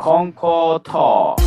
Konko Talk.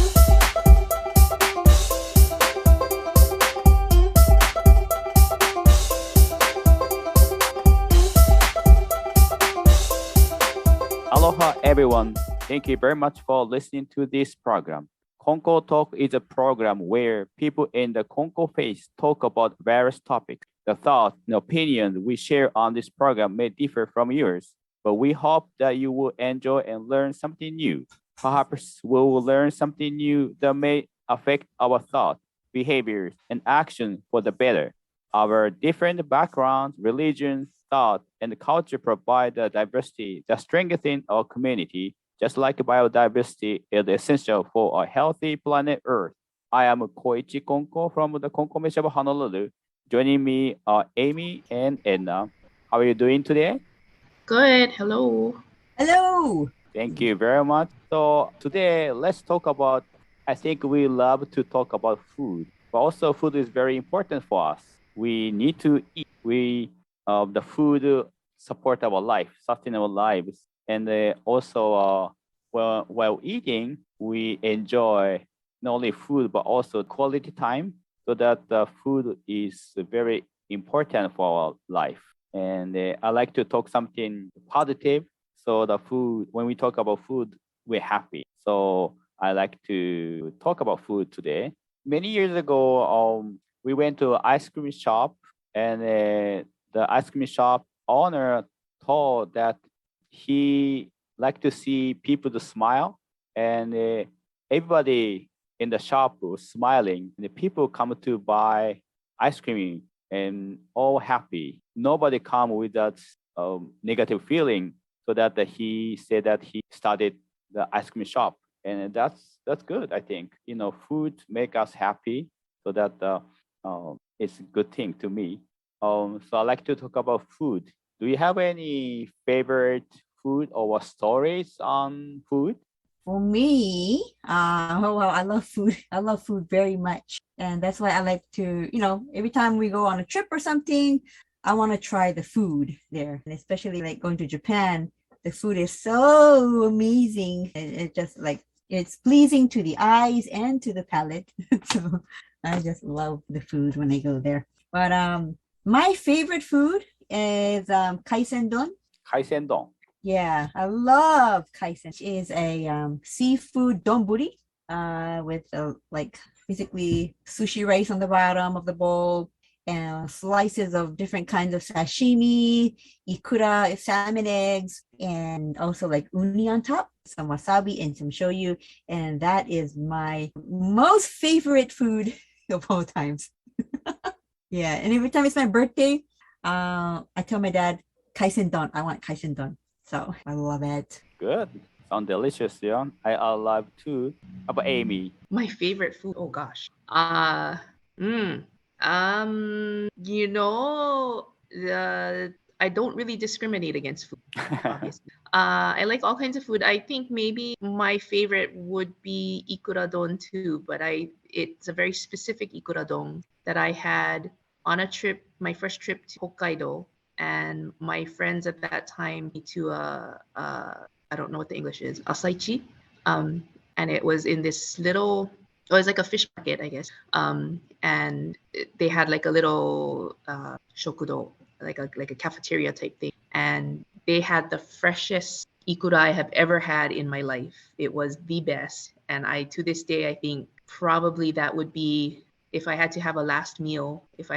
Aloha everyone. Thank you very much for listening to this program. Konko Talk is a program where people in the Konko faith talk about various topics. The thoughts and opinions we share on this program may differ from yours, but we hope that you will enjoy and learn something new. Perhaps we will learn something new that may affect our thoughts, behaviors, and actions for the better. Our different backgrounds, religions, thought, and culture provide the diversity that strengthens our community, just like biodiversity is essential for a healthy planet Earth. I am Koichi Konko from the Konko of Honolulu. Joining me are Aimee and Edna. How are you doing today? Good. Hello. Hello. Thank you very much. So today, let's talk about, I think we love to talk about food, but also food is very important for us. We need to eat. The food support our life, sustain our lives. And also, while eating, we enjoy not only food, but also quality time, so that the food is very important for our life. And I like to talk something positive. So the food, when we talk about food, we're happy. So I like to talk about food today. Many years ago, we went to an ice cream shop, and the ice cream shop owner told that he liked to see people to smile, and everybody in the shop was smiling. And the people come to buy ice cream and all happy. Nobody come with that negative feeling. So that he said that he started the ice cream shop, and that's good. I think food make us happy, so that it's a good thing to me. So I like to talk about food. Do you have any favorite food or stories on food? For me, well, I love food. I love food very much. And that's why I like to, every time we go on a trip or something, I want to try the food there. And especially like going to Japan, the food is so amazing. It just like, it's pleasing to the eyes and to the palate. So I just love the food when I go there. But my favorite food is kaisendon. Kaisendon. Yeah, I love kaisen. It is a seafood donburi with like basically sushi rice on the bottom of the bowl and slices of different kinds of sashimi, ikura, salmon eggs, and also like uni on top, some wasabi and some shoyu. And that is my most favorite food of all times. Yeah, and every time it's my birthday, I tell my dad, kaisendon, I want kaisendon. So I love it. Good. Sound delicious, yeah. I love too. How about Aimee? My favorite food. Oh gosh. I don't really discriminate against food, obviously. I like all kinds of food. I think maybe my favorite would be ikura don too, but it's a very specific ikura don that I had on a trip, my first trip to Hokkaido. And my friends at that time to I don't know what the English is, Asaichi, and it was in this little, it was like a fish market, I guess, and they had like a little shokudo, like a cafeteria type thing, and they had the freshest ikura I have ever had in my life. It was the best, and to this day I think probably that would be, if I had to have a last meal, if I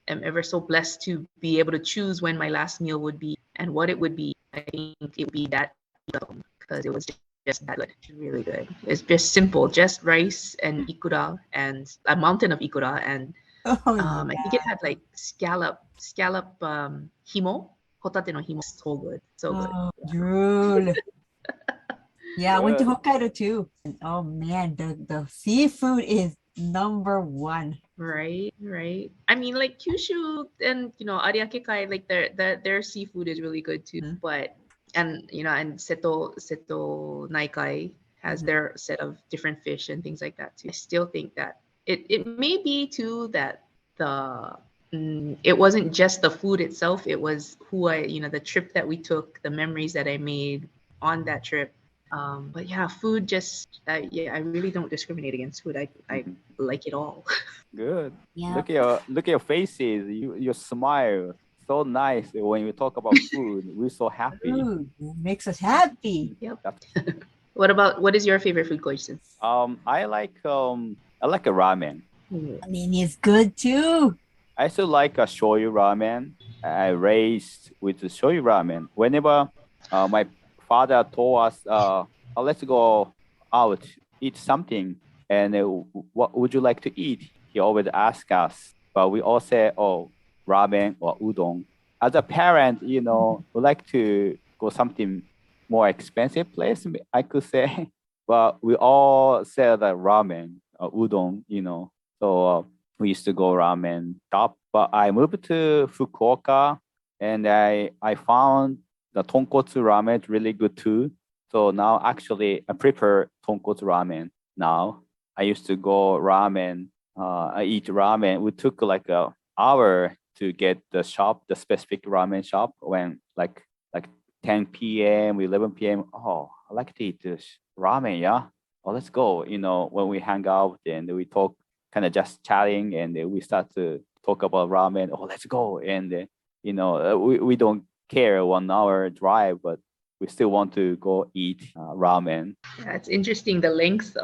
am ever so blessed to be able to choose when my last meal would be and what it would be, I think it would be that, because it was just that good, really good. It's just simple, just rice and ikura and a mountain of ikura, and I think it had like scallop himo, hotate no himo, so good, so good. Drool. Yeah, I went to Hokkaido too. And, oh man, the seafood is number one. Right. I mean, like Kyushu and Ariake Kai, like their seafood is really good too. Mm-hmm. But and Seto Naikai has their set of different fish and things like that too. I still think that it may be too that it wasn't just the food itself. It was the trip that we took, the memories that I made on that trip, But yeah, food just yeah, I really don't discriminate against food. I like it all. Good. Yeah. Look at your faces. Your smile. So nice when you talk about food. We're so happy. Food makes us happy. Yep. That's- What is your favorite food, Koichi? I like a ramen. I mean, it's good too. I still like a shoyu ramen. I raised with the shoyu ramen. Whenever my father told us, let's go out, eat something, and what would you like to eat? He always ask us, but we all say, oh, ramen or udon. As a parent, we like to go something more expensive place, I could say, but we all say that ramen or udon, So we used to go ramen shop, but I moved to Fukuoka and I found the tonkotsu ramen really good too. So now actually I prepare tonkotsu ramen now. I used to go ramen, I eat ramen. We took like a hour to get the specific ramen shop when like 10 p.m., 11 p.m. Oh, I like to eat this ramen, yeah. Oh, let's go. When we hang out and we talk, kind of just chatting, and we start to talk about ramen. Oh, let's go. And we don't care 1 hour drive, but we still want to go eat ramen. Yeah, it's interesting the lengths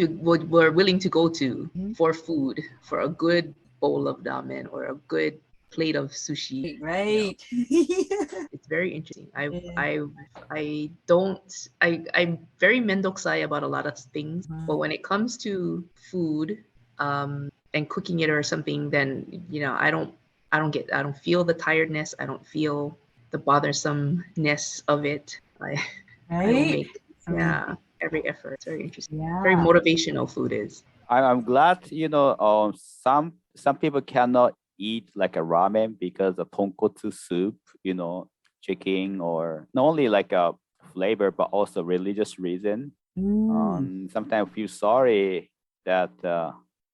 we're willing to go to for food, for a good bowl of ramen or a good plate of sushi. Right. It's very interesting. I'm very mendokusai about a lot of things, but when it comes to food and cooking it or something, then I don't feel the tiredness. I don't feel the bothersomeness of it. I will Right. make every effort. It's very interesting. Yeah. Very motivational food is. I'm glad, some people cannot eat like a ramen because of tonkotsu soup, chicken, or not only like a flavor, but also religious reason. Sometimes I feel sorry that,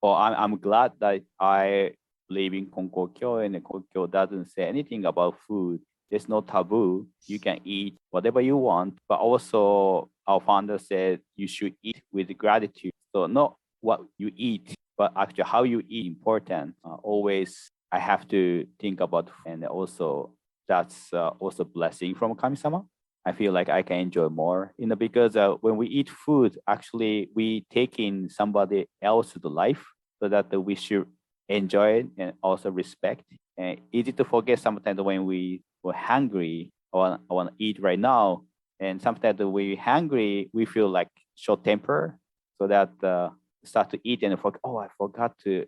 I'm glad that I live in Konkokyo, and Konkokyo doesn't say anything about food. There's no taboo. You can eat whatever you want, but also our founder said you should eat with gratitude. So not what you eat, but actually how you eat important. Always I have to think about, and also that's also blessing from Kami-sama. I feel like I can enjoy more, because when we eat food, actually we take in somebody else's life, so that we should enjoy it and also respect. And easy to forget sometimes when we're hungry. I want to eat right now, and sometimes when we're hungry, we feel like short temper, so that start to eat and forget. Oh, I forgot to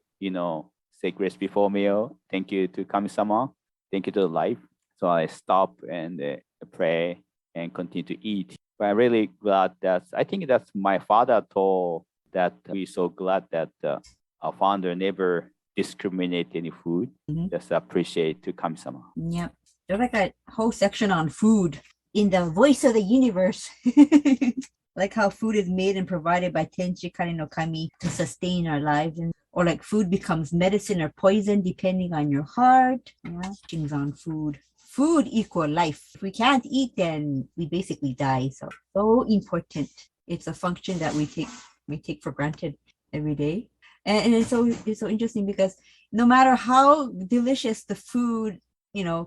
say grace before meal. Thank you to Kami-sama. Thank you to life. So I stop and pray and continue to eat. But I'm really glad I think that's my father told that we're so glad that our founder never discriminate any food. Just appreciate to Kami-sama. Yep. There's like a whole section on food in the Voice of the Universe. Like how food is made and provided by Tenchi Kare no Kami to sustain our lives, or like food becomes medicine or poison depending on your heart. Yeah, things on food. Food equal life. If we can't eat, then we basically die. So important. It's a function that we take for granted every day. And it's so interesting because no matter how delicious the food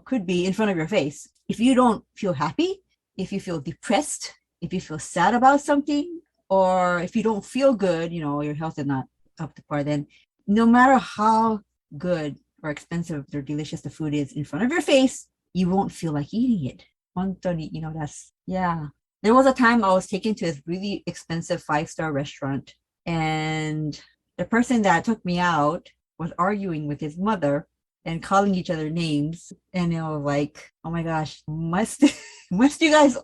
could be in front of your face, if you don't feel happy, if you feel depressed, if you feel sad about something, or if you don't feel good, your health is not up to par, then no matter how good or expensive or delicious the food is in front of your face, you won't feel like eating it. There was a time I was taken to a really expensive 5-star restaurant, and the person that took me out was arguing with his mother and calling each other names, and like, oh my gosh, must you guys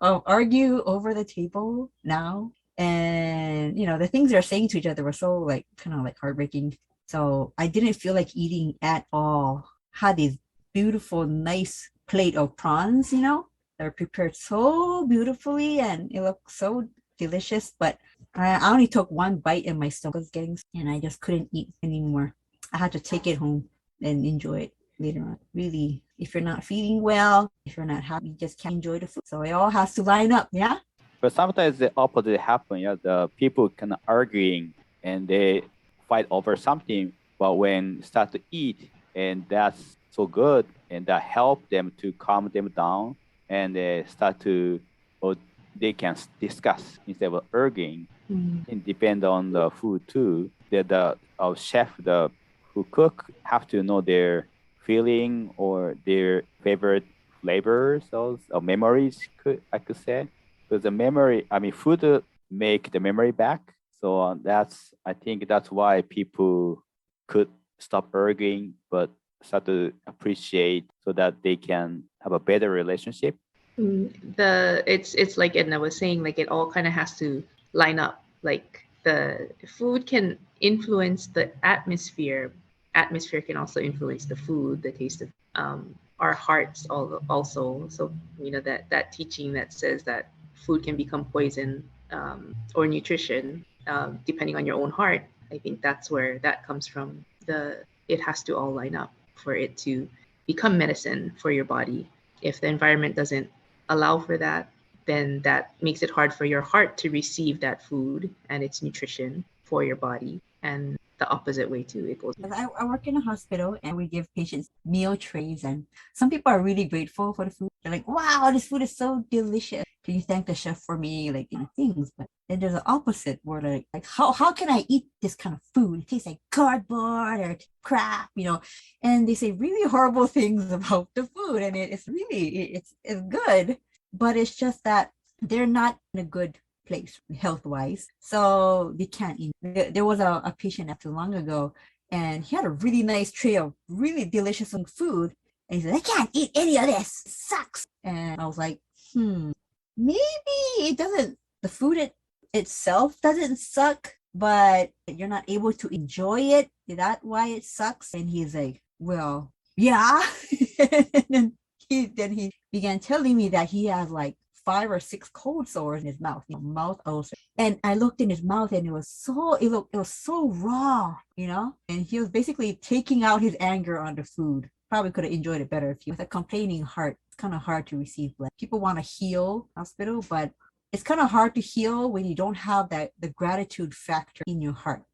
argue over the table now? And the things they're saying to each other were so like kind of like heartbreaking. So I didn't feel like eating at all. Had this beautiful, nice plate of prawns, they're prepared so beautifully and it looked so delicious, but I only took one bite and my stomach was and I just couldn't eat anymore. I had to take it home and enjoy it later on. Really If you're not feeling well, if you're not happy, you just can't enjoy the food. So it all has to line up, yeah? But sometimes the opposite happen. Yeah, the people kind of arguing and they fight over something. But when start to eat, and that's so good, and that help them to calm them down, and they start to, or they can discuss instead of arguing. It depends on the food too. The chef, the who cook, have to know their feeling or their favorite flavors or memories. I could say, because the memory, I mean, food make the memory back. So I think that's why people could stop arguing, but start to appreciate so that they can have a better relationship. It's like Edna was saying, like it all kind of has to line up. Like the food can influence the atmosphere. Atmosphere can also influence the food, the taste of our hearts also. So that teaching that says that food can become poison or nutrition depending on your own heart. I think that's where that comes from. It has to all line up for it to become medicine for your body. If the environment doesn't allow for that, then that makes it hard for your heart to receive that food and its nutrition for your body. And the opposite way too, it goes. I work in a hospital and we give patients meal trays, and some people are really grateful for the food. They're like, wow, this food is so delicious. Can you thank the chef for me? Like things. But then there's the opposite where like how can I eat this kind of food? It tastes like cardboard or crap, and they say really horrible things about the food, and it's really it's good, but it's just that they're not in a good place health-wise, so they can't eat. There was a patient not too long ago, and he had a really nice tray of really delicious food, and he said, I can't eat any of this, it sucks. And I was like, maybe it doesn't, the food itself doesn't suck, but you're not able to enjoy it. Is that why it sucks? And he's like, well, yeah. And then he began telling me that he has like 5 or 6 cold sores in his mouth, mouth ulcer. And I looked in his mouth, and it was so raw, and he was basically taking out his anger on the food. Probably could have enjoyed it better if he, with a complaining heart. It's kind of hard to receive blood. People want to heal hospital, but it's kind of hard to heal when you don't have the gratitude factor in your heart.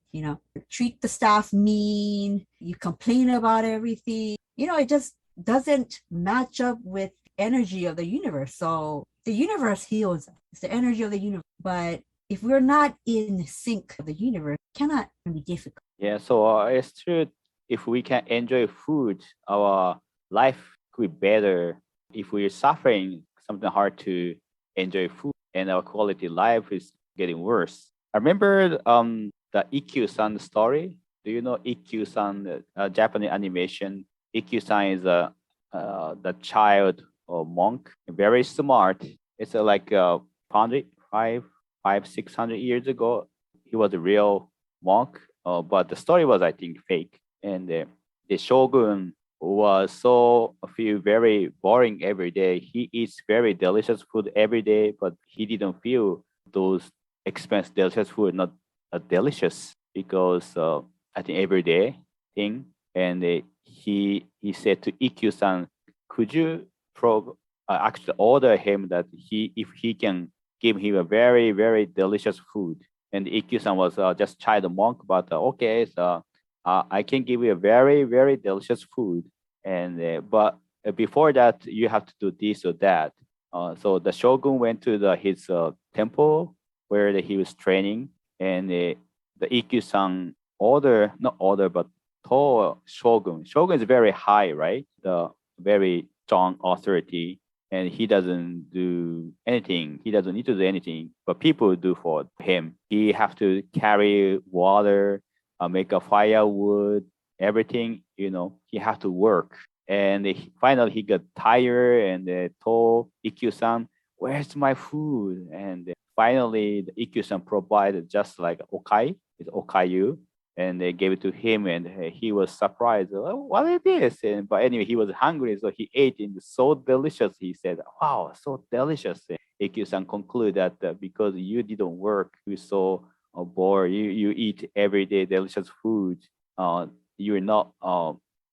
Treat the staff mean, you complain about everything, it just doesn't match up with energy of the universe. So the universe heals us. It's the energy of the universe. But if we're not in sync with the universe, it cannot be difficult. Yeah, so it's true. If we can enjoy food, our life could be better. If we're suffering something hard to enjoy food, and our quality of life is getting worse. I remember the Ikkyu-san story. Do you know Ikkyu-san, Japanese animation? Ikkyu-san is the child or monk, very smart. It's like 600 years ago. He was a real monk, but the story was, I think, fake. And the shogun was feel very boring every day. He eats very delicious food every day, but he didn't feel those expensive delicious food not delicious because I think everyday thing. And he said to Ikkyu-san, could you actually order him that if he can give him a very, very delicious food. And Ikkyu-san was just child monk, but okay, so I can give you a very, very delicious food. And but before that, you have to do this or that. So the shogun went to his temple where he was training, and the Ikkyu-san but told shogun. Shogun is very high, right? The very strong authority, and he doesn't do anything. He doesn't need to do anything, but people do for him. He have to carry water, make a firewood, everything. He have to work. And finally, he got tired and told Ikkyu-san, "Where's my food?" And finally, the Ikkyu-san provided just like it's okayu, and they gave it to him, and he was surprised. Oh, what is this? But anyway, he was hungry, so he ate it. So delicious, he said. Wow, so delicious. Ikkyu-san concluded that because you didn't work, you so bored. You eat every day delicious food. You're not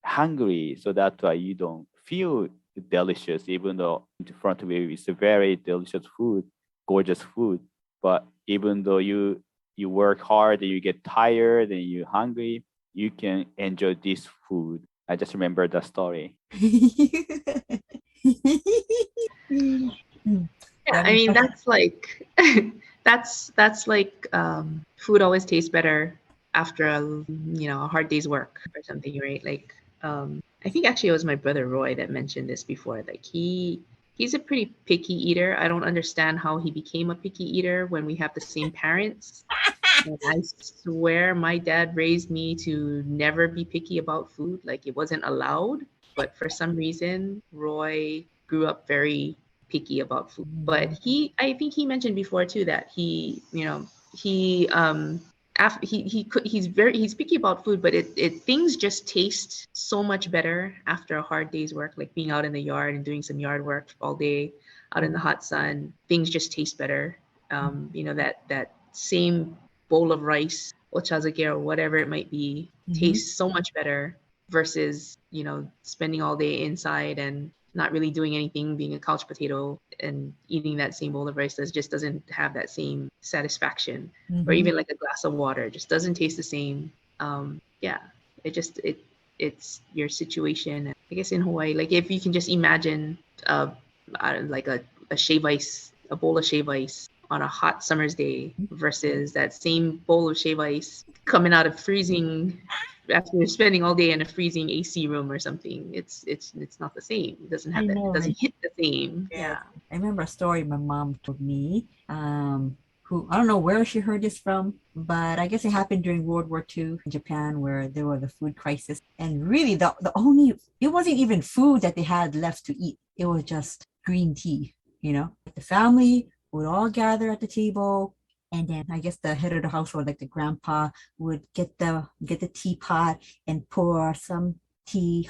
hungry, so that's why you don't feel delicious, even though in front of you it's a very delicious food, gorgeous food. But even though you work hard and you get tired and you're hungry, you can enjoy this food. I just remember the story. Yeah, I mean that's like that's like food always tastes better after a hard day's work or something, right? Like I think actually it was my brother Roy that mentioned this before. Like he's a pretty picky eater. I don't understand how he became a picky eater when we have the same parents. And I swear my dad raised me to never be picky about food. Like it wasn't allowed. But for some reason, Roy grew up very picky about food. But I think he mentioned before too that he's picky about food, but things just taste so much better after a hard day's work, like being out in the yard and doing some yard work all day out in the hot sun. Things just taste better. That same bowl of rice, ochazake or whatever it might be, tastes so much better versus spending all day inside and not really doing anything, being a couch potato and eating that same bowl of rice that just doesn't have that same satisfaction. Or even like a glass of water just doesn't taste the same. It's your situation. I guess in Hawaii, like if you can just imagine like a shave ice, a bowl of shave ice on a hot summer's day versus that same bowl of shave ice coming out of freezing after you're spending all day in a freezing AC room or something. It's not the same. It doesn't have it doesn't hit the same. Yeah. I remember a story my mom told me, who I don't know where she heard this from, but I guess it happened during World War II in Japan, where there was a food crisis. And really it wasn't even food that they had left to eat. It was just green tea, The family would all gather at the table, and then I guess the head of the household, like the grandpa, would get the teapot and pour some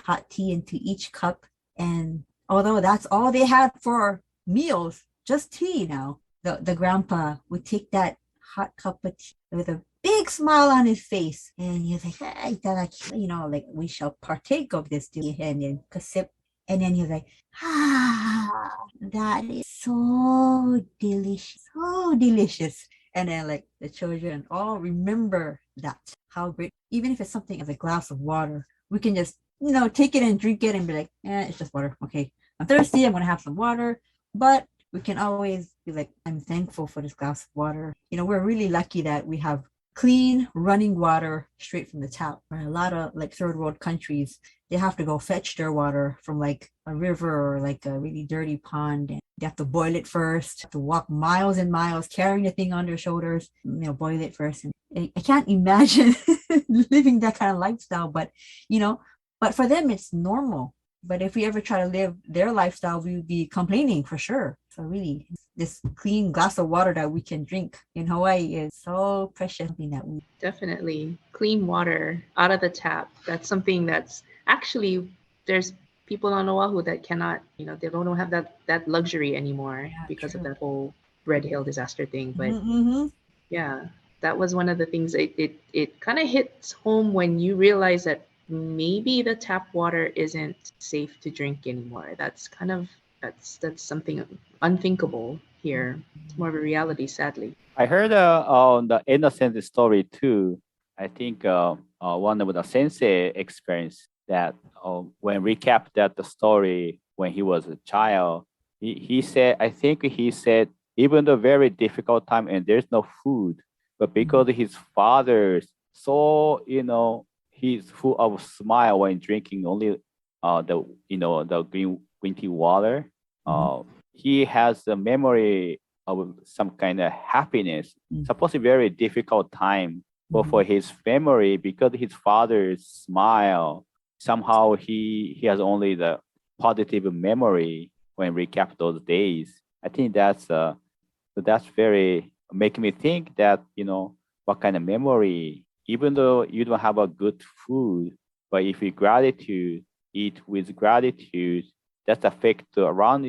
hot tea into each cup. And although that's all they had for meals, just tea now, the grandpa would take that hot cup of tea with a big smile on his face, and he was like, like we shall partake of this tea, and then kasip. And then he was like, that is so delicious. And then like the children all remember that, how great, even if it's something as a glass of water, we can just, take it and drink it and be like, it's just water. Okay, I'm thirsty, I'm going to have some water. But we can always be like, I'm thankful for this glass of water. We're really lucky that we have clean running water straight from the tap. Where a lot of like third world countries, they have to go fetch their water from like a river or like a really dirty pond, and they have to boil it first, have to walk miles and miles carrying the thing on their shoulders, boil it first. And I can't imagine living that kind of lifestyle, but but for them it's normal. But if we ever try to live their lifestyle, we would be complaining for sure. So really, this clean glass of water that we can drink in Hawaii is so precious. Something that we definitely clean water out of the tap. That's something that's actually, there's people on Oahu that cannot, they don't have that luxury anymore because of that whole Red Hill disaster thing. But yeah, that was one of the things. It kind of hits home when you realize that maybe the tap water isn't safe to drink anymore. That's something unthinkable here. It's more of a reality, sadly. I heard on the Edna sensei story too. I think one of the sensei experienced that when recap that the story when he was a child, he said, even though very difficult time and there's no food, but because his father so he's full of smile when drinking only the green tea water. He has a memory of some kind of happiness. Supposed to be very difficult time, but for his memory, because his father's smile, somehow he has only the positive memory when recap those days. I think that's very making me think that what kind of memory. Even though you don't have a good food, but if you eat with gratitude, that's affect around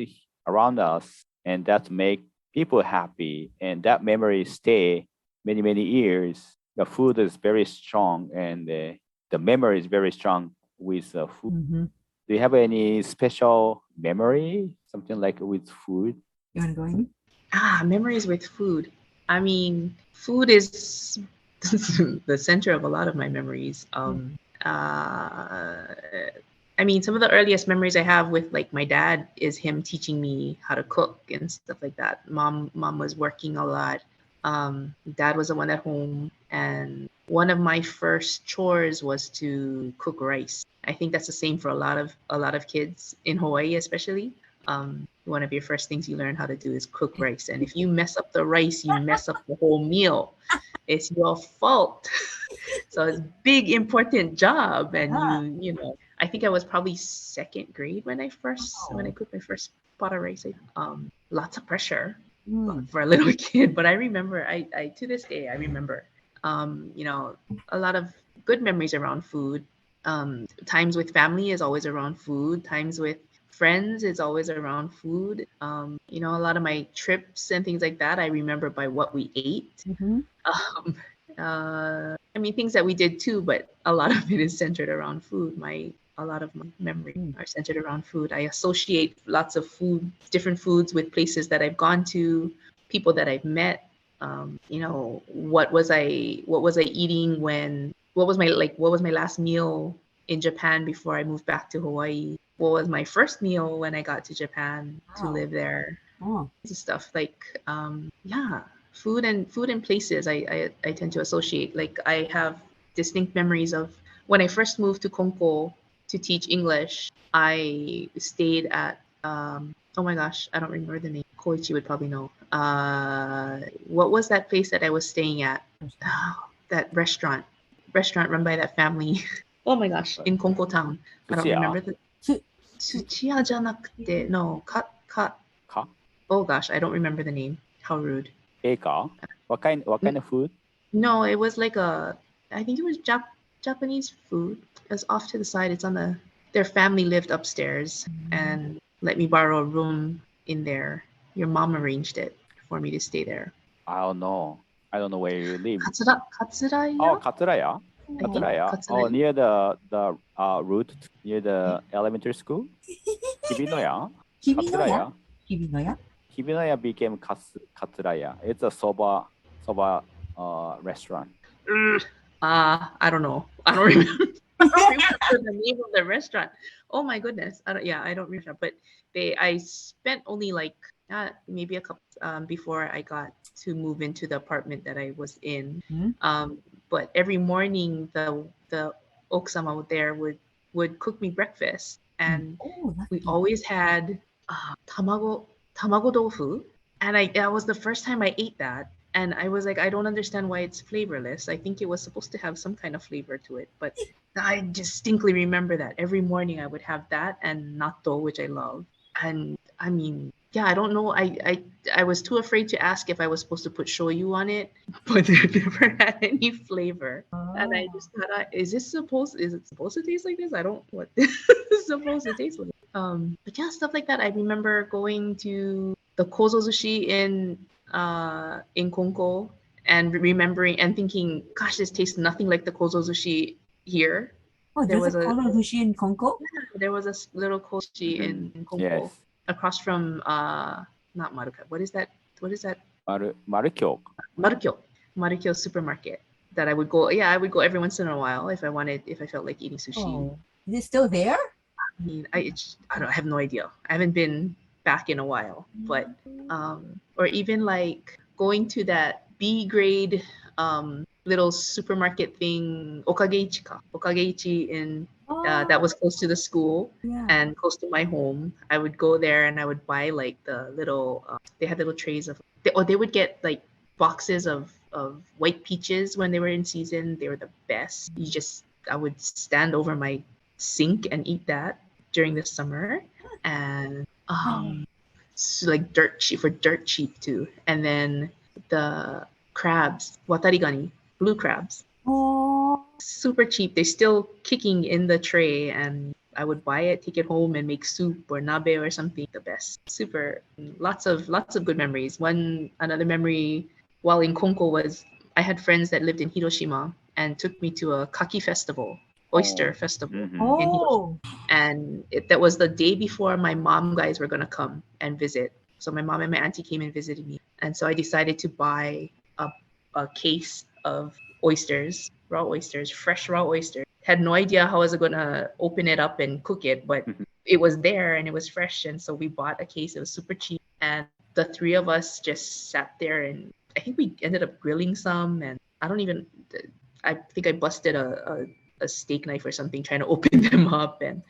us, and that make people happy, and that memory stay many, many years. The food is very strong, and the memory is very strong with food. Do you have any special memory, something like with food? You want to go in? Memories with food. I mean, food is the center of a lot of my memories. I mean, some of the earliest memories I have with like my dad is him teaching me how to cook and stuff like that. Mom was working a lot. Dad was the one at home, and one of my first chores was to cook rice. I think that's the same for a lot of kids in Hawaii, especially. One of your first things you learn how to do is cook rice, and if you mess up the rice, you mess up the whole meal. It's your fault. So it's a big important job, and you know. I think I was probably second grade when I cooked my first pot of rice. Lots of pressure for a little kid, but I remember. I to this day I remember. You know, a lot of good memories around food. Times with family is always around food. Times with friends is always around food. You know, a lot of my trips and things like that I remember by what we ate. I mean, things that we did too, but a lot of it is centered around food. A lot of my memories are centered around food. I associate lots of food, different foods, with places that I've gone to, people that I've met. You know, what was I eating what was my last meal in Japan before I moved back to Hawaii? What was my first meal when I got to Japan to live there? Stuff like, food and places I tend to associate. Like, I have distinct memories of when I first moved to Konko to teach English. I stayed at oh my gosh, I don't remember the name. Koichi would probably know. What was that place that I was staying at? That restaurant run by that family. Oh my gosh, in Konko Town. I don't remember the Tsuchiya じゃなくて no, oh gosh, I don't remember the name. How rude. Eka? What kind of food? No, it was like I think it was Japanese food. It was off to the side. Their family lived upstairs and let me borrow a room in there. Your mom arranged it for me to stay there. I don't know where you live. Katsuraya? Oh, Katsuraya? Oh, near the route, near the elementary school? Hibinoya? Hibinoya became Katsuraya. It's a soba restaurant. I don't know. I don't remember. I don't remember the name of the restaurant. Oh my goodness. I don't remember. But I spent only like maybe a couple before I got to move into the apartment that I was in. But every morning the okusama there would cook me breakfast, and we always had tamago tofu, and that was the first time I ate that. And I was like, I don't understand why it's flavorless. I think it was supposed to have some kind of flavor to it. But I distinctly remember that every morning I would have that and natto, which I love. And I mean, I don't know. I was too afraid to ask if I was supposed to put shoyu on it, but it never had any flavor. And I just thought, is it supposed to taste like this? I don't what this is supposed to taste like. But yeah, stuff like that. I remember going to the kozo sushi in Konko and remembering and thinking, gosh, this tastes nothing like the kozo sushi here. Oh, there was a kozo sushi in Konko? Yeah, there was a little kozo sushi in Konko. Yes. Across from not Maruka. What is that? Marukyo. Marukyo supermarket that I would go. Yeah, I would go every once in a while if I felt like eating sushi. Oh, is it still there? I mean, I have no idea. I haven't been back in a while, but or even like going to that B grade little supermarket thing, Okageichi in that was close to the school and close to my home. I would go there and I would buy like the little they had little trays of they would get like boxes of white peaches when they were in season. They were the best. I would stand over my sink and eat that during the summer, and so like dirt cheap too. And then the crabs, watarigani, blue crabs. Oh, Super cheap. They're still kicking in the tray, and I would buy it, take it home, and make soup or nabe or something. The best. Super. Lots of good memories. Another memory while in Konko was I had friends that lived in Hiroshima and took me to a kaki festival. oyster festival Mhm. in Hiroshima. Oh, And that was the day before my mom guys were gonna come and visit. So my mom and my auntie came and visited me, and so I decided to buy a case of oysters, raw oysters, fresh raw oysters. Had no idea how I was gonna open it up and cook it, but it was there and it was fresh, and so we bought a case. It was super cheap, and the three of us just sat there, and I think we ended up grilling some, and I think I busted a steak knife or something trying to open them up, and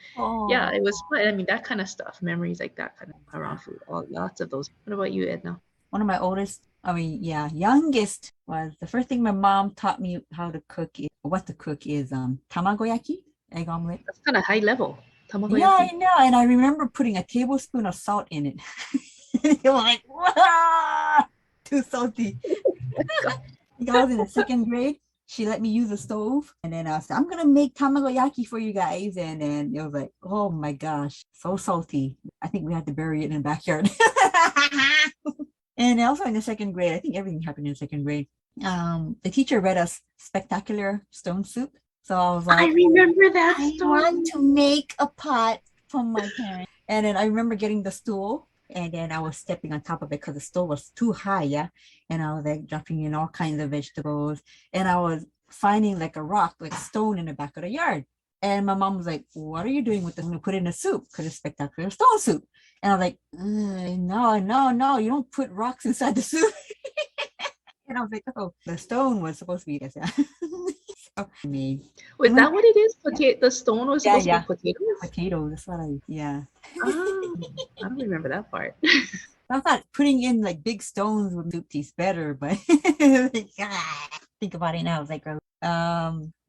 yeah, it was fun. I mean, that kind of stuff, memories like that kind of around food, lots of those. What about you, Edna? one of my youngest was the first thing my mom taught me what to cook is tamagoyaki, egg omelet. That's kind of high level. Tamagoyaki. Yeah, I know. And I remember putting a tablespoon of salt in it. You're like, "Wah! Too salty." I was in the second grade. She let me use the stove, and then I said, "I'm gonna make tamagoyaki for you guys." And then it was like, "Oh my gosh, so salty." I think we had to bury it in the backyard. And also in the second grade, I think everything happened in the second grade. The teacher read us Spectacular Stone Soup. So I was like, I remember that I story. want to make a pot from my parents. And then I remember getting the stool, and then I was stepping on top of it because the stool was too high, yeah. And I was like dropping in all kinds of vegetables, and I was finding like a rock, like stone in the back of the yard. And my mom was like, "What are you doing with this? I'm gonna put it in a soup because it's Spectacular Stone Soup." And I was like, no, you don't put rocks inside the soup. And I was like, oh, the stone was supposed to be this. Yeah. So I made. Was that what it is? The stone was supposed Yeah. to be potatoes? Potatoes. That's what yeah. Oh, I don't remember that part. I thought putting in like big stones would soup taste better, but think about it now. It's like,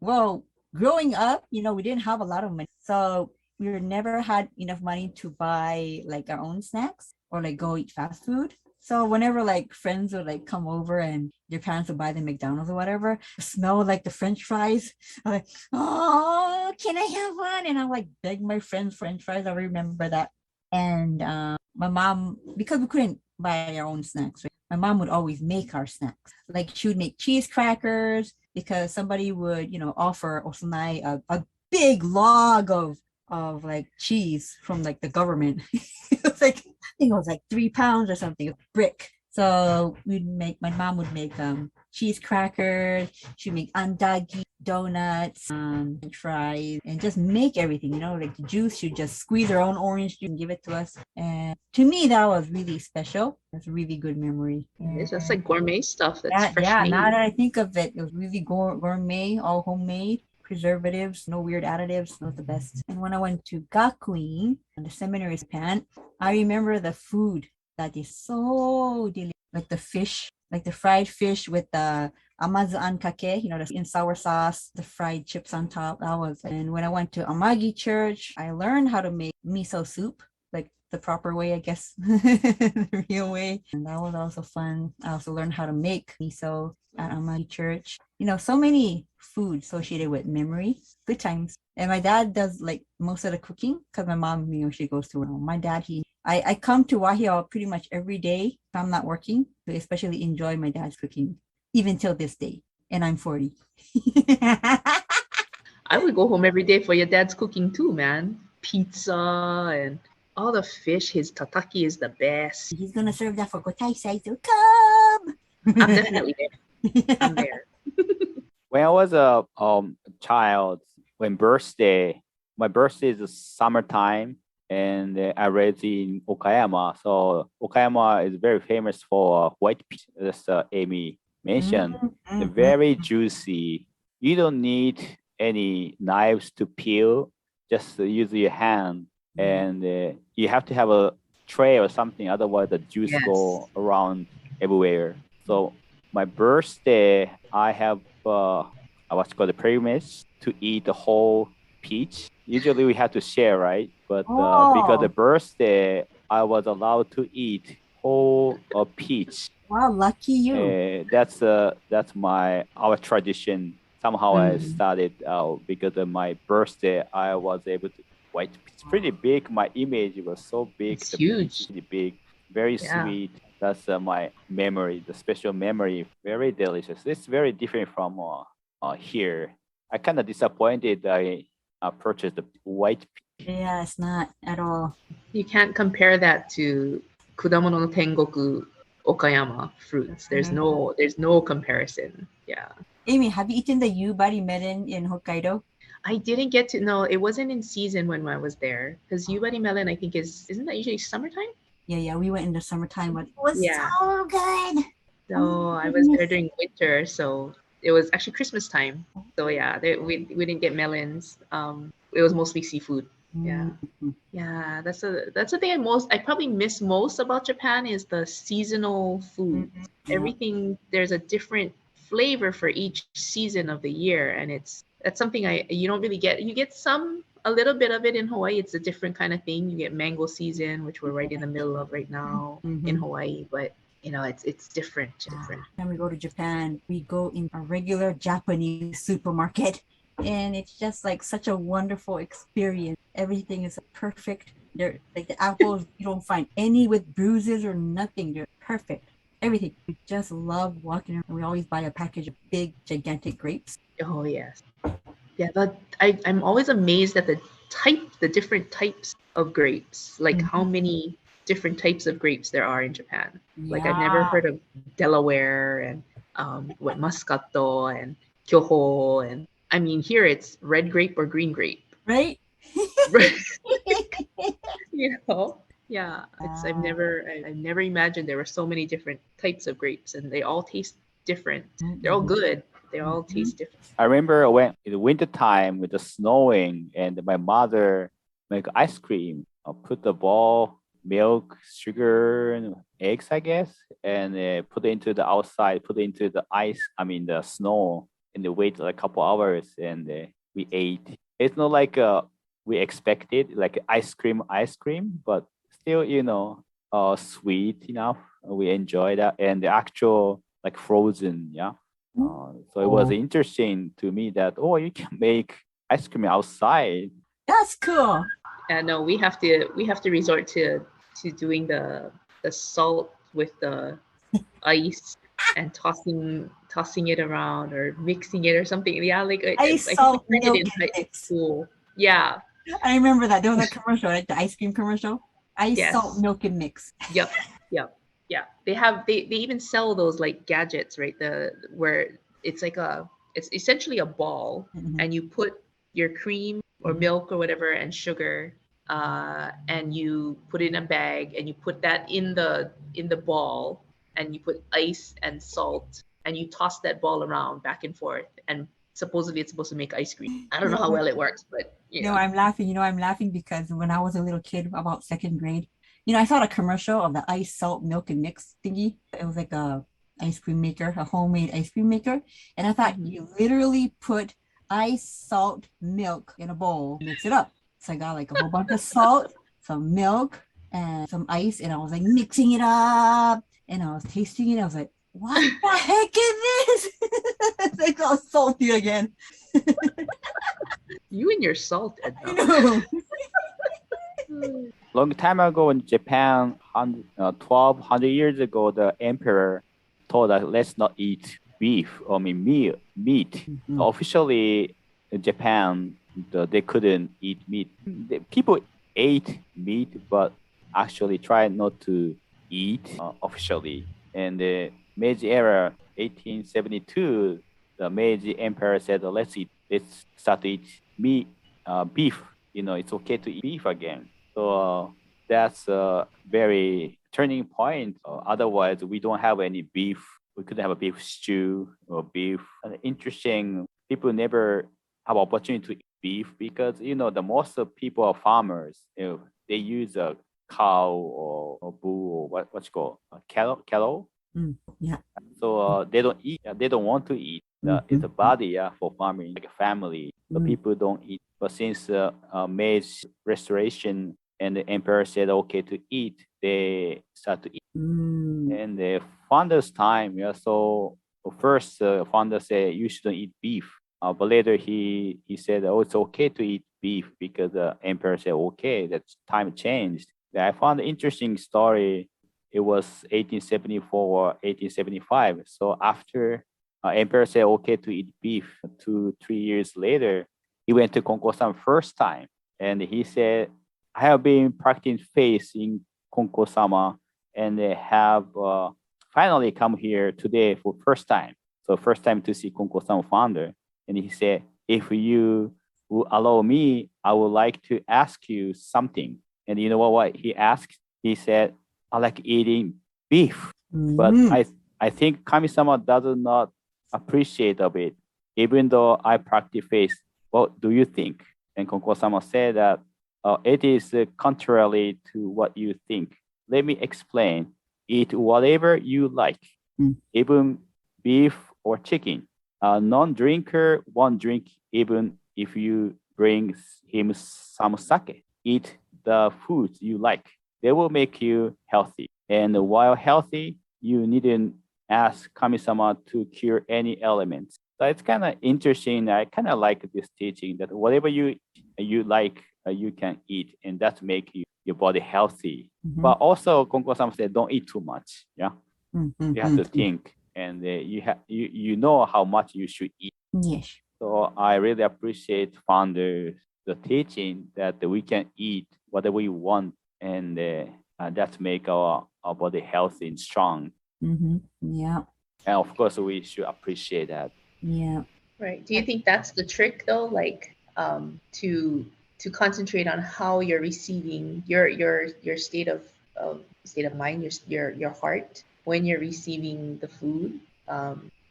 well, growing up, we didn't have a lot of money. So we never had enough money to buy like our own snacks or like go eat fast food. So whenever like friends would like come over and your parents would buy them McDonald's or whatever, smell like the French fries. I'm like, oh, can I have one? And I like beg my friends French fries. I remember that. And my mom, because we couldn't buy our own snacks, right? My mom would always make our snacks. Like she would make cheese crackers because somebody would, offer osunai a big log of like cheese from like the government. It was like, I think it was like 3 pounds or something, a brick. So my mom would make cheese crackers, she'd make andagi, donuts, French fries, and just make everything, like the juice, she'd just squeeze her own orange juice and give it to us. And to me, that was really special. That's a really good memory. It's just like gourmet stuff that's fresh yeah, made. now that I think of it, it was really gourmet, all homemade. Preservatives, no weird additives, not the best. And when I went to Gakuin, the seminary in Japan, I remember the food that is so delicious, like the fish, like the fried fish with the amazu ankake, the sweet and sour sauce, the fried chips on top. And when I went to Amagi Church, I learned how to make miso soup, like the proper way, I guess, the real way. And that was also fun. I also learned how to make miso at Amagi Church. So many food associated with memory, good times. And my dad does like most of the cooking because my mom, she goes to work. My dad, I come to Wahio pretty much every day if I'm not working to especially enjoy my dad's cooking, even till this day. And I'm 40. I would go home every day for your dad's cooking too, man. Pizza and all the fish. His tataki is the best. He's going to serve that for Kotaisai, so come. I'm definitely there. I'm there. When I was a child, my birthday is the summertime, and I raised in Okayama. So Okayama is very famous for white peach, as Aimee mentioned. They're very juicy. You don't need any knives to peel. Just use your hand, and you have to have a tray or something. Otherwise, the juice go around everywhere. So my birthday, I have what's called a pilgrimage to eat the whole peach. Usually we have to share, right? But because the birthday, I was allowed to eat whole peach. Wow, lucky you. That's our tradition. Somehow I started because of my birthday. I was able to white. It's pretty big. My image was so big. It's huge. Pretty big. Very sweet. That's my memory, the special memory. Very delicious. It's very different from here. I kind of disappointed. I purchased the white. Yeah, it's not at all. You can't compare that to Kudamono no Tengoku Okayama fruits. There's no comparison. Yeah. Aimee, have you eaten the yubari melon in Hokkaido? I didn't get to know. It wasn't in season when I was there because yubari melon, I think, isn't that usually summertime? Yeah, we went in the summertime, but it was Yeah. so good. So I was there during winter, so it was actually Christmas time. So yeah, we didn't get melons. It was mostly seafood. Yeah. Yeah, that's the thing I probably miss most about Japan is the seasonal food. Yeah. Everything, there's a different flavor for each season of the year, and that's something you don't really get. You get a little bit of it in Hawaii. It's a different kind of thing. You get mango season, which we're right in the middle of right now in Hawaii, but it's different. When we go to Japan, we go in a regular Japanese supermarket, and it's just like such a wonderful experience. Everything is perfect. They're like the apples, you don't find any with bruises or nothing. They're perfect. Everything. We just love walking around. We always buy a package of big, gigantic grapes. Oh yes. Yeah, but I'm always amazed at the different types of grapes, like how many different types of grapes there are in Japan. Like I've never heard of Delaware and Muscato and Kyoho, and I mean here it's red grape or green grape. Right? Yeah. I've never imagined there were so many different types of grapes, and they all taste different. They're all good. They all taste different. I remember when in the winter time with the snowing, and my mother make ice cream. Put the ball, milk, sugar, and eggs, I guess, and put it into the outside. Put it into the the snow, and they wait like a couple hours, and we ate. It's not like we expected, like ice cream, but still, sweet enough. We enjoy that, and the actual like frozen, yeah. So it was interesting to me that you can make ice cream outside. That's cool. No, we have to resort to doing the salt with the ice and tossing it around or mixing it or something. Yeah, like ice salt milk in school. Yeah, I remember that. There was a commercial, right? The ice cream commercial. Ice salt milk and mix. Yep. Yeah, they even sell those like gadgets, right? Where it's like it's essentially a ball, and you put your cream or milk or whatever and sugar, and you put it in a bag, and you put that in the ball, and you put ice and salt, and you toss that ball around back and forth, and supposedly it's supposed to make ice cream. I don't know how well it works, but I'm laughing. I'm laughing because when I was a little kid, about second grade, I saw a commercial of the ice, salt, milk, and mix thingy. It was like a ice cream maker, a homemade ice cream maker. And I thought you literally put ice, salt, milk in a bowl, mix it up. So I got like a whole bunch of salt, some milk, and some ice. And I was like mixing it up. And I was tasting it. I was like, what the heck is this? It's like all salty again. You and your salt, Edna. Long time ago in Japan, 1,200 years ago, the emperor told us let's not eat beef, meat. Officially, in Japan, they couldn't eat meat. People ate meat, but actually tried not to eat officially. And the Meiji era, 1872, the Meiji emperor said, let's start to eat meat, beef. It's okay to eat beef again. So that's a very turning point. Otherwise, we don't have any beef. We couldn't have a beef stew or beef. Interesting. People never have opportunity to eat beef because the most of people are farmers. They use a cow or bull or what's called cattle. Yeah. So they don't eat. They don't want to eat. It's a body for farming, like a family. So people don't eat. But since Meiji restoration and the emperor said okay to eat, they start to eat. And the founder's time, so first founder said you shouldn't eat beef. But later he said, it's okay to eat beef because the emperor said okay. That time changed. I found an interesting story. It was 1874 or 1875. So after Emperor said okay to eat beef. 2-3 years later, he went to Konko-san first time, and he said, I have been practicing faith in Konko-sama, and they have finally come here today for first time. So first time to see Konko-sama founder. And he said, if you will allow me, I would like to ask you something. And you know what he asked? He said, I like eating beef. But I think Kami-sama does not appreciate of it, even though I practice faith. What do you think? And Konko-sama said that it is contrary to what you think. Let me explain. Eat whatever you like, even beef or chicken. A non-drinker won't drink even if you bring him some sake. Eat the foods you like. They will make you healthy. And while healthy, you needn't ask Kami-sama to cure any elements. So it's kind of interesting. I kind of like this teaching that whatever you like, you can eat, and that make your body healthy. But also, Konko-sama said, don't eat too much. Yeah, you have to think, and you know how much you should eat. Yes. So I really appreciate founders the teaching that we can eat whatever we want, and that make our body healthy and strong. Yeah. And of course, we should appreciate that. Yeah. Right. Do you think that's the trick though? Like to concentrate on how you're receiving your state of mind, your heart when you're receiving the food.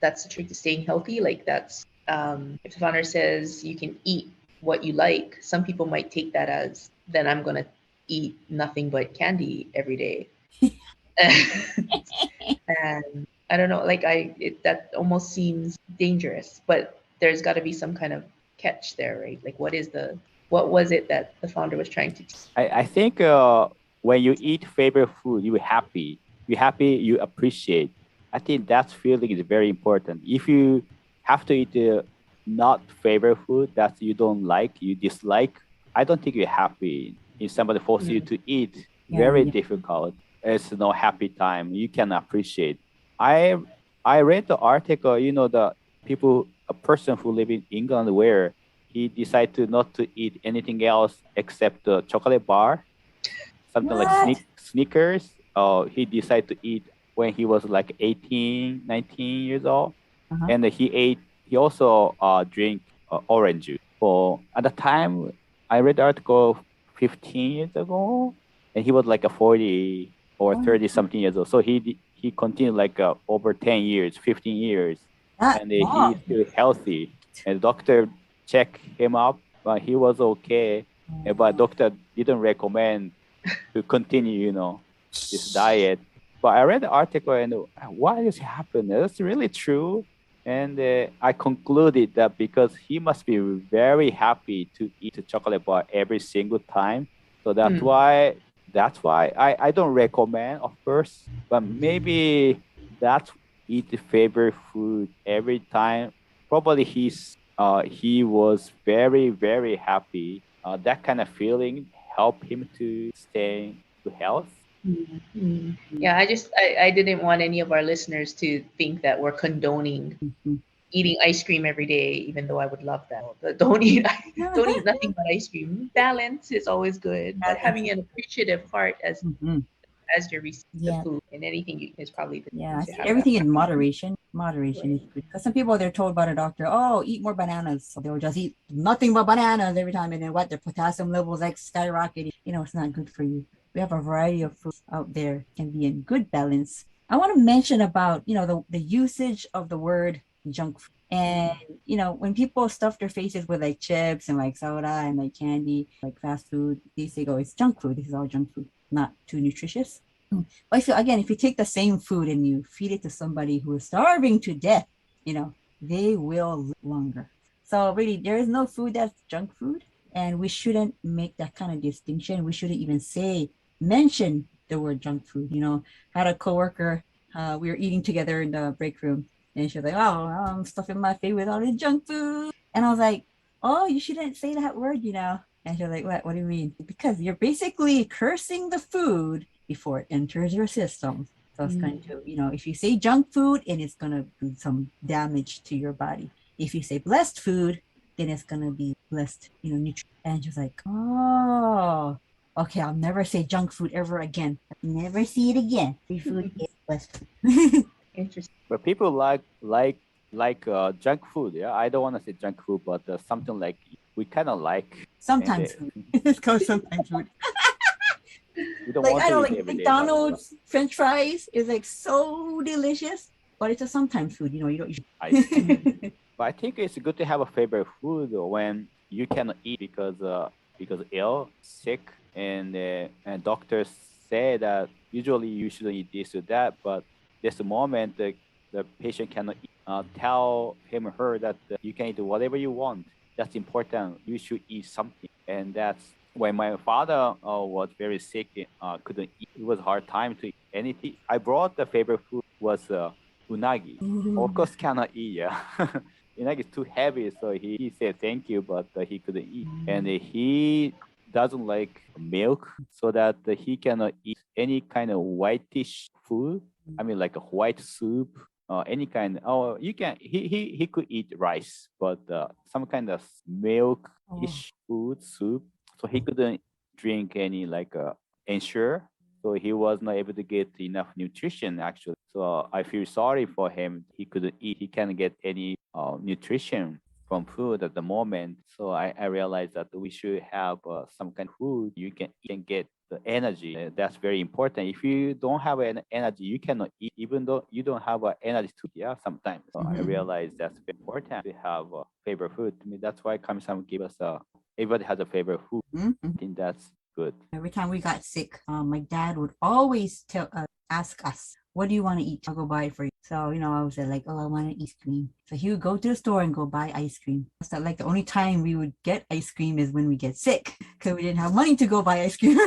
That's the trick to staying healthy. Like that's if the founder says you can eat what you like, some people might take that as then I'm gonna eat nothing but candy every day. And I don't know, like that almost seems dangerous, but there's got to be some kind of catch there, right? Like what was it that the founder was trying to teach? I think when you eat favorite food, you're happy, you appreciate. I think that feeling is very important. If you have to eat not favorite food that you don't like, you dislike, I don't think you're happy. If somebody forces you to eat, very difficult. It's no happy time. You can appreciate. I read the article, a person who live in England where he decided to not to eat anything else except the chocolate bar, something like Snickers. He decided to eat when he was like 18, 19 years old. And he also drink orange juice. At the time, I read the article 15 years ago, and he was like a 40 or 30 something years old. So he continued like over 10 years, 15 years, and he's still healthy. And the doctor checked him up, but he was okay. But doctor didn't recommend to continue, this diet. But I read the article and why this happened? That's really true. And I concluded that because he must be very happy to eat a chocolate bar every single time. So that's why I don't recommend, of course, but maybe that's eat the favorite food every time. Probably he was very, very happy. That kind of feeling helped him to stay to health. Yeah, I didn't want any of our listeners to think that we're condoning eating ice cream every day, even though I would love that. But don't eat nothing but ice cream. Balance is always good, but having an appreciative heart as you're receiving the food and anything is probably the everything in moderation. Moderation is good. Because some people, they're told by the doctor, eat more bananas. So they'll just eat nothing but bananas every time, and then their potassium levels like skyrocketing. It's not good for you. We have a variety of foods out there can be in good balance. I want to mention about, the usage of the word junk food. And, when people stuff their faces with like chips and like soda and like candy, like fast food, they say, it's junk food. This is all junk food, not too nutritious. But I feel, again, if you take the same food and you feed it to somebody who is starving to death, they will live longer. So really, there is no food that's junk food. And we shouldn't make that kind of distinction. We shouldn't even mention the word junk food. Had a coworker, we were eating together in the break room, and she was like, I'm stuffing my face with all the junk food. And I was like, you shouldn't say that word, And she was like, what do you mean? Because you're basically cursing the food before it enters your system. So it's going to, if you say junk food, and it's going to do some damage to your body. If you say blessed food, then it's going to be blessed, nutrient. And she's like, oh, okay, I'll never say junk food ever again. Never see it again. Free food is blessed food. Interesting. But people like junk food. Yeah, I don't want to say junk food, but something like we kind of like. Sometimes food. It's called sometimes food. We don't Like want I to don't eat like every day, McDonald's French fries is like so delicious, but it's a sometimes food. You don't. I see. But I think it's good to have a favorite food when you cannot eat because ill, sick, and doctors say that usually you shouldn't eat this or that. But there's a moment the patient cannot eat. Tell him or her that you can eat whatever you want. That's important. You should eat something, and that's when my father was very sick. Couldn't eat. It was a hard time to eat anything. I brought the favorite food was unagi. Of course, cannot eat. Yeah. Unagi is too heavy, so he said thank you, but he couldn't eat. And he doesn't like milk, so that he cannot eat any kind of whitish food. I mean, like a white soup, any kind. Oh, you can. He could eat rice, but some kind of milk-ish food soup. So he couldn't drink any like ensure. So he was not able to get enough nutrition actually. So I feel sorry for him. He couldn't eat. He can't get any nutrition from food at the moment. So I realized that we should have some kind of food you can get the energy. That's very important. If you don't have an energy, you cannot eat, even though you don't have energy to eat. Yeah, sometimes. So I realized that's very important to have a favorite food. To me, that's why Kami-sama give us everybody has a favorite food. I think that's good. Every time we got sick, my dad would always ask us, what do you want to eat? I'll go buy it for you. So, I was like, oh, I want ice cream. So he would go to the store and go buy ice cream. So like the only time we would get ice cream is when we get sick because we didn't have money to go buy ice cream.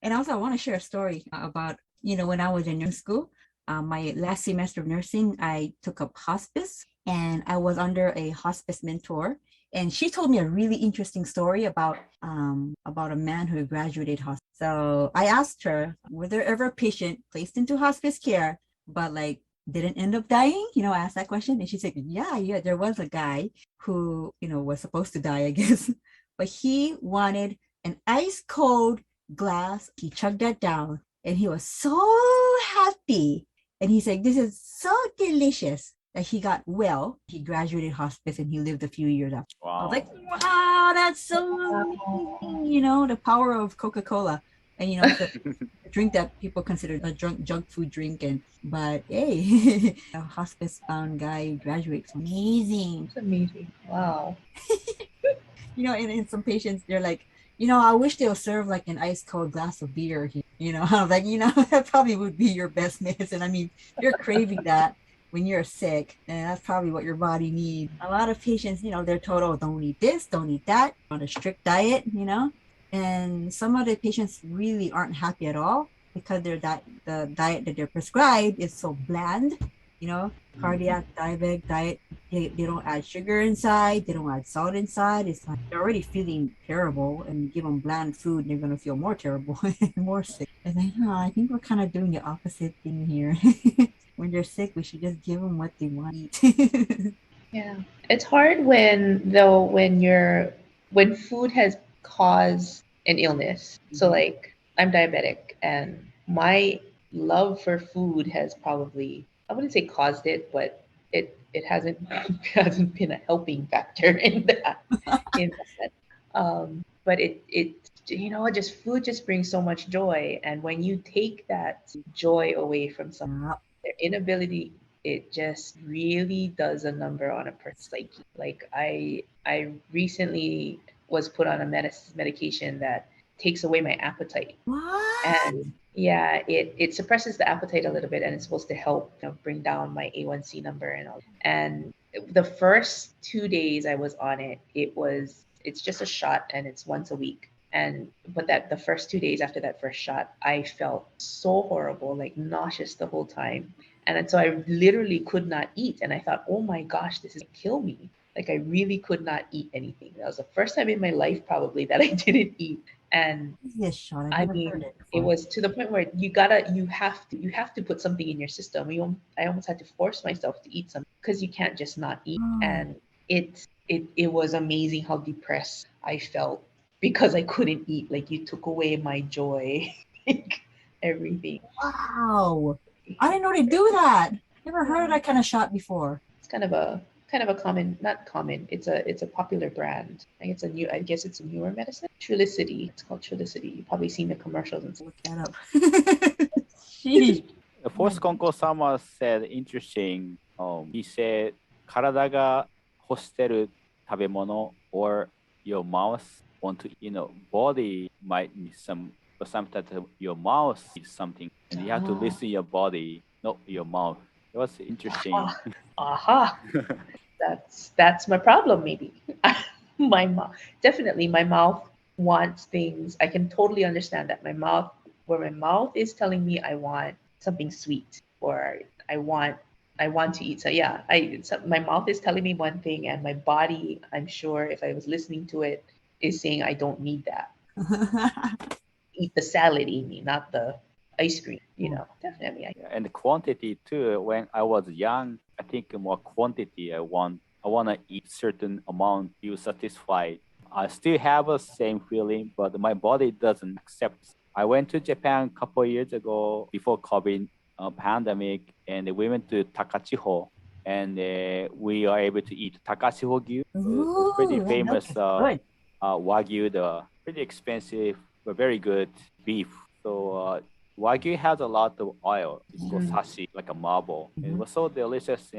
And also I want to share a story about, when I was in nursing school, my last semester of nursing, I took up hospice and I was under a hospice mentor. And she told me a really interesting story about a man who graduated hospice. So I asked her, were there ever a patient placed into hospice care, but like didn't end up dying? I asked that question. And she said, yeah, there was a guy who, was supposed to die, I guess. But he wanted an ice cold glass. He chugged that down and he was so happy. And he said, this is so delicious. That he got well. He graduated hospice and he lived a few years after. Wow. I was like, wow, that's so amazing. The power of Coca-Cola. And the drink that people consider a junk food drink. But hey, a hospice bound guy graduates. Amazing. It's amazing. Wow. And some patients, they're like, I wish they'll serve like an ice cold glass of beer. I was like, that probably would be your best medicine. I mean, you're craving that. When you're sick, and that's probably what your body needs. A lot of patients, they're told, oh, don't eat this, don't eat that, on a strict diet, and some of the patients really aren't happy at all because the diet that they're prescribed is so bland, cardiac diabetic diet. They don't add sugar inside, they don't add salt inside. It's like they're already feeling terrible, and give them bland food, they're going to feel more terrible and more sick. It's like, I think we're kind of doing the opposite thing here. When they're sick, we should just give them what they want to eat. Yeah, it's hard when food has caused an illness. So like I'm diabetic, and my love for food has probably, I wouldn't say caused it, but it hasn't been a helping factor in that. But it just food just brings so much joy, and when you take that joy away from someone, their inability, it just really does a number on a person's psyche. Like I recently was put on a medication that takes away my appetite. What? And yeah, it suppresses the appetite a little bit, and it's supposed to help bring down my A1C number and all. And the first 2 days I was on it, it's just a shot and it's once a week. But the first 2 days after that first shot, I felt so horrible, like nauseous the whole time. And so I literally could not eat. And I thought, oh my gosh, this is going to kill me. Like I really could not eat anything. That was the first time in my life probably that I didn't eat. And Yes, Sean. I I've never mean, heard it it before. was to the point where you have to put something in your system. I almost had to force myself to eat something because you can't just not eat. Oh. And it was amazing how depressed I felt because I couldn't eat. Like you took away my joy, like everything. Wow. I didn't know they do that. Never heard of that kind of shot before. It's kind of a common, not common. It's a popular brand. I guess it's a newer medicine. Trulicity. It's called Trulicity. You've probably seen the commercials and stuff. Look that up. Sheesh. The first Konko-sama said interesting. He said, 体が欲してる食べ物 or your mouth want to, body might need some, but sometimes your mouth needs something. And you have to listen your body, not your mouth. It was interesting. Aha. That's my problem, maybe. My mouth wants things. I can totally understand that. My mouth is telling me I want something sweet, or I want to eat. So yeah, my mouth is telling me one thing, and my body, I'm sure if I was listening to it, is saying I don't need that. Eat the salad, Amy, not the ice cream. Definitely. And the quantity too. When I was young, I think more quantity. I want to eat certain amount, feel satisfied. I still have the same feeling, but my body doesn't accept. I went to Japan a couple of years ago before COVID pandemic, and we went to Takachiho, and we are able to eat Takachiho-gyu. It's pretty famous Wagyu, the pretty expensive but very good beef. So Wagyu has a lot of oil. It's called sashi, like a marble. It was so delicious.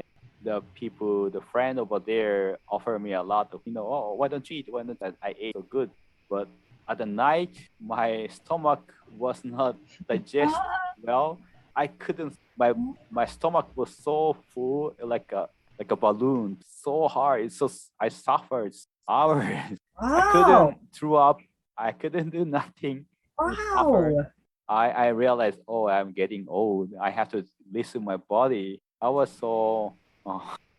The friend over there offered me a lot of, why don't you eat? Why don't I ate so good? But at the night, my stomach was not digest well. I couldn't. My stomach was so full, like a balloon, so hard. I suffered hours. Wow. I couldn't throw up. I couldn't do nothing. Wow. I realized, I'm getting old. I have to listen to my body. I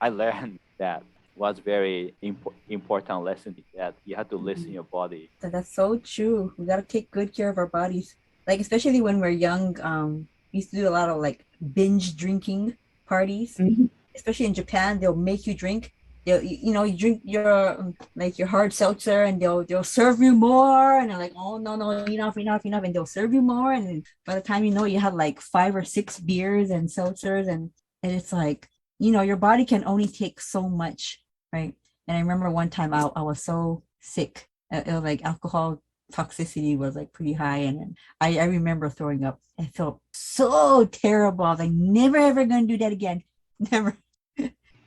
learned that was very important lesson, that you have to listen to your body. That's so true. We gotta take good care of our bodies. Like especially when we're young, we used to do a lot of like binge drinking parties. Especially in Japan, they'll make you drink. You drink your your hard seltzer, and they'll serve you more, and they're like, oh no, enough, and they'll serve you more, and by the time you have like 5 or 6 beers and seltzers, and it's like, your body can only take so much, right? And I remember one time I was so sick. It was like alcohol toxicity was like pretty high, and I remember throwing up. I felt so terrible. I was like, never ever gonna do that again. Never.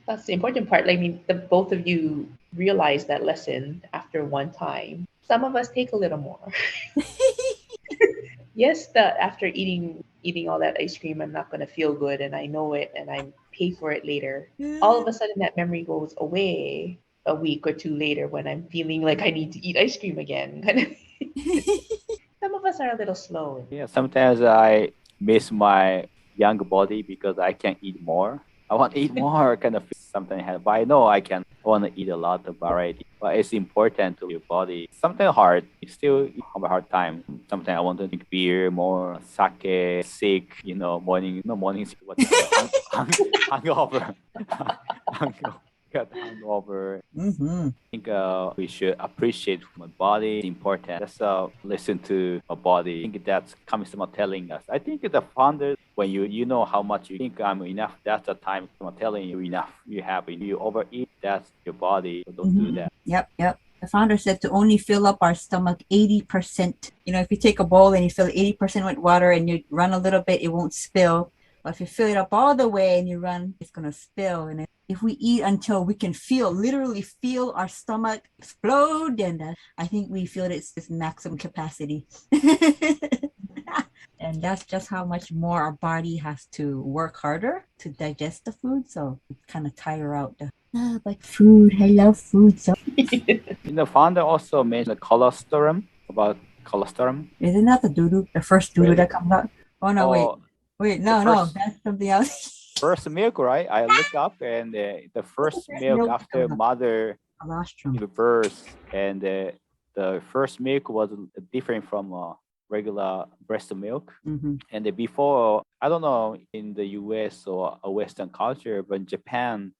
That's the important part. I mean, the both of you realize that lesson after one time. Some of us take a little more. Yes, that after eating all that ice cream, I'm not going to feel good, and I know it, and I pay for it later. All of a sudden, that memory goes away a week or two later when I'm feeling like I need to eat ice cream again. Some of us are a little slow. Yeah, sometimes I miss my young body because I can eat more. I want to eat more, kind of something. But I know I want to eat a lot of variety. But it's important to your body. Sometimes hard. You still have a hard time. Sometimes I want to drink beer, more sake, sick. Morning. Hangover. Got hangover. I think we should appreciate my body. It's important. Let's listen to our body. I think that's Kami-sama telling us. I think the founder, when you know how much you think I'm enough, that's the time someone telling you enough. You have. You overeat, that's your body. So don't do that. Yep. The founder said to only fill up our stomach 80%. If you take a bowl and you fill 80% with water and you run a little bit, it won't spill. But if you fill it up all the way and you run, it's going to spill. And if we eat until we can literally feel our stomach explode, then I think we feel its maximum capacity. And that's just how much more our body has to work harder to digest the food. So we kind of tire out but food, I love food. So The founder also mentioned the colostrum, about colostrum. Isn't that the first doo-doo that comes out? Oh no, wait, no, that's something else. First milk, right? I look up, and the first milk after mother give birth, and the first milk was different from regular breast milk. And before, I don't know in the US or a Western culture, but in Japan,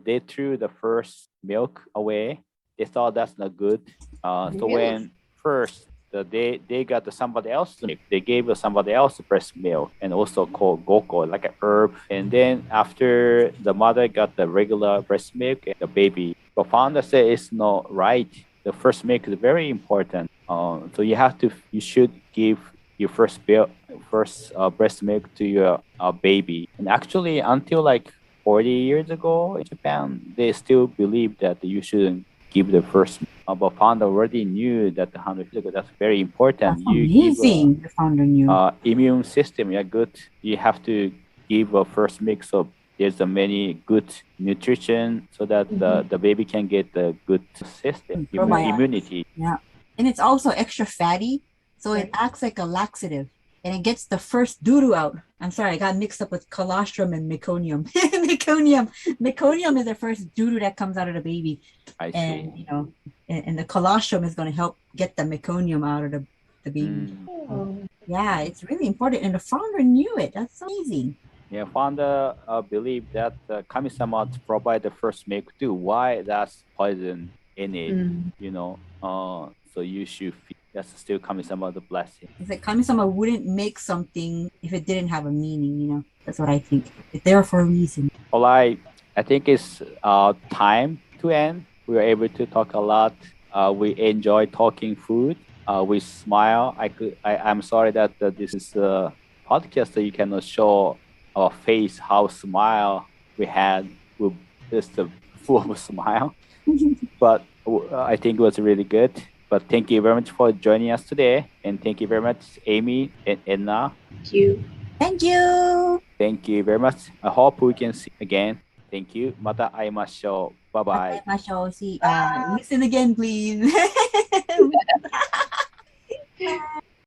they threw the first milk away. They thought that's not good. So when first they got somebody else milk, they gave somebody else breast milk, and also called goko, like an herb. And then after the mother got the regular breast milk, and the baby, the founder said it's not right. The first milk is very important. So you should give your first breast milk to your baby. And actually, until like 40 years ago in Japan, they still believe that you shouldn't give the first. But founder already knew that 100 years ago, that's very important. That's amazing. The founder knew. Immune system, good. You have to give a first milk, so there's many good nutrition, so that the baby can get the good system, immunity. Yeah, and it's also extra fatty, so it acts like a laxative, and it gets the first doo-doo out. I'm sorry, I got mixed up with colostrum and meconium. Meconium is the first doo-doo that comes out of the baby. I see. And and the colostrum is going to help get the meconium out of the baby. Yeah, it's really important, and the founder knew it. That's amazing. Yeah, founder believed that Kami-sama provide the first milk too. Why? That's poison in it, so you should feed. That's still Kami-sama the blessing. It's like Kami-sama wouldn't make something if it didn't have a meaning, That's what I think. It's there for a reason. All right, I think it's time to end. We were able to talk a lot. We enjoy talking food. We smile. I'm sorry that this is a podcast, so you cannot show our face, how smile we had. We're just full of a smile. But I think it was really good. But thank you very much for joining us today. And thank you very much, Aimee and Edna. Thank you. Thank you. Thank you very much. I hope we can see again. Thank you. Mata aimashou. Bye-bye. See, listen again, please.